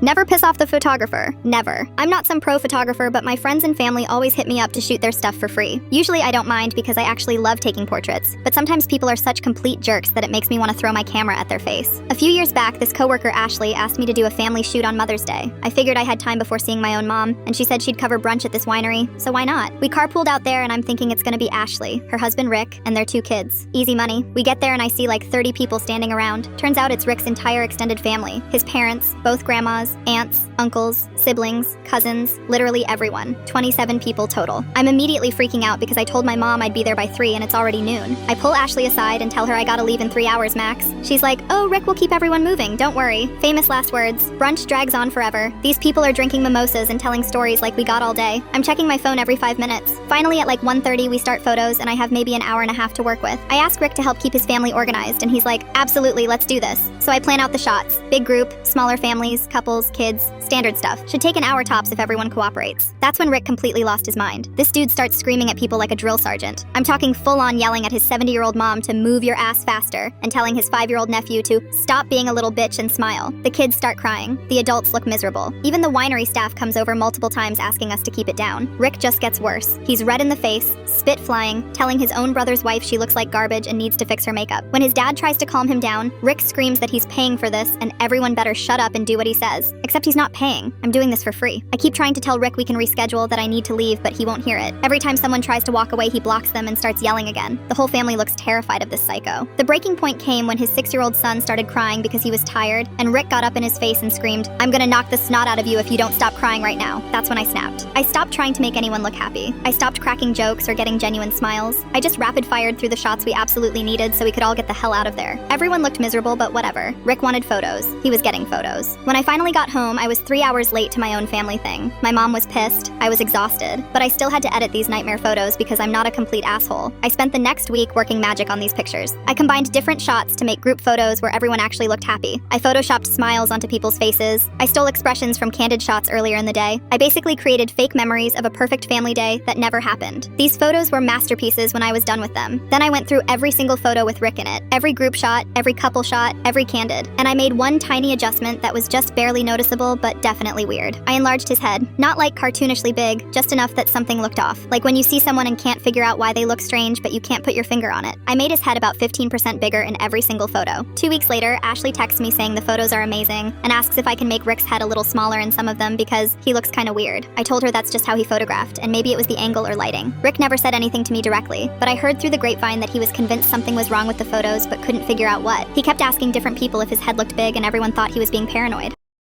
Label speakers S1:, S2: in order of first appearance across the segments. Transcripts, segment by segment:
S1: Never piss off the photographer. Never. I'm not some pro photographer, but my friends and family always hit me up to shoot their stuff for free. Usually I don't mind because I actually love taking portraits, but sometimes people are such complete jerks that it makes me want to throw my camera at their face. A few years back, this coworker Ashley asked me to do a family shoot on Mother's Day. I figured I had time before seeing my own mom, and she said she'd cover brunch at this winery, so why not? We carpooled out there and I'm thinking it's gonna be Ashley, her husband Rick, and their 2 kids. Easy money. We get there and I see like 30 people standing around. Turns out it's Rick's entire extended family. His parents, both grandmas, aunts, uncles, siblings, cousins, literally everyone. 27 people total. I'm immediately freaking out because I told my mom I'd be there by 3 and it's already noon. I pull Ashley aside and tell her I gotta leave in 3 hours max. She's like, "Oh, Rick will keep everyone moving, don't worry." Famous last words. Brunch drags on forever. These people are drinking mimosas and telling stories like we got all day. I'm checking my phone every 5 minutes. Finally at like 1:30 we start photos and I have maybe an hour and a half to work with. I ask Rick to help keep his family organized and he's like, "Absolutely, let's do this." So I plan out the shots. Big group, smaller families, couples, kids, standard stuff. Should take an hour tops if everyone cooperates. That's when Rick completely lost his mind. This dude starts screaming at people like a drill sergeant. I'm talking full-on yelling at his 70-year-old mom to move your ass faster and telling his 5-year-old nephew to stop being a little bitch and smile. The kids start crying. The adults look miserable. Even the winery staff comes over multiple times asking us to keep it down. Rick just gets worse. He's red in the face, spit flying, telling his own brother's wife she looks like garbage and needs to fix her makeup. When his dad tries to calm him down, Rick screams that he's paying for this and everyone better shut up and do what he says. Except he's not paying. I'm doing this for free. I keep trying to tell Rick we can reschedule, that I need to leave, but he won't hear it. Every time someone tries to walk away, he blocks them and starts yelling again. The whole family looks terrified of this psycho. The breaking point came when his 6-year-old son started crying because he was tired, and Rick got up in his face and screamed, "I'm gonna knock the snot out of you if you don't stop crying right now." That's when I snapped. I stopped trying to make anyone look happy. I stopped cracking jokes or getting genuine smiles. I just rapid-fired through the shots we absolutely needed so we could all get the hell out of there. Everyone looked miserable, but whatever. Rick wanted photos. He was getting photos. When I finally got home, I was 3 hours late to my own family thing. My mom was pissed. I was exhausted. But I still had to edit these nightmare photos because I'm not a complete asshole. I spent the next week working magic on these pictures. I combined different shots to make group photos where everyone actually looked happy. I photoshopped smiles onto people's faces. I stole expressions from candid shots earlier in the day. I basically created fake memories of a perfect family day that never happened. These photos were masterpieces when I was done with them. Then I went through every single photo with Rick in it. Every group shot, every couple shot, every candid. And I made one tiny adjustment that was just barely noticeable but definitely weird. I enlarged his head. Not like cartoonishly big, just enough that something looked off. Like when you see someone and can't figure out why they look strange but you can't put your finger on it. I made his head about 15% bigger in every single photo. 2 weeks later, Ashley texts me saying the photos are amazing and asks if I can make Rick's head a little smaller in some of them because he looks kinda weird. I told her that's just how he photographed and maybe it was the angle or lighting. Rick never said anything to me directly, but I heard through the grapevine that he was convinced something was wrong with the photos but couldn't figure out what. He kept asking different people if his head looked big and everyone thought he was being paranoid.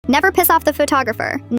S1: Never piss off the photographer.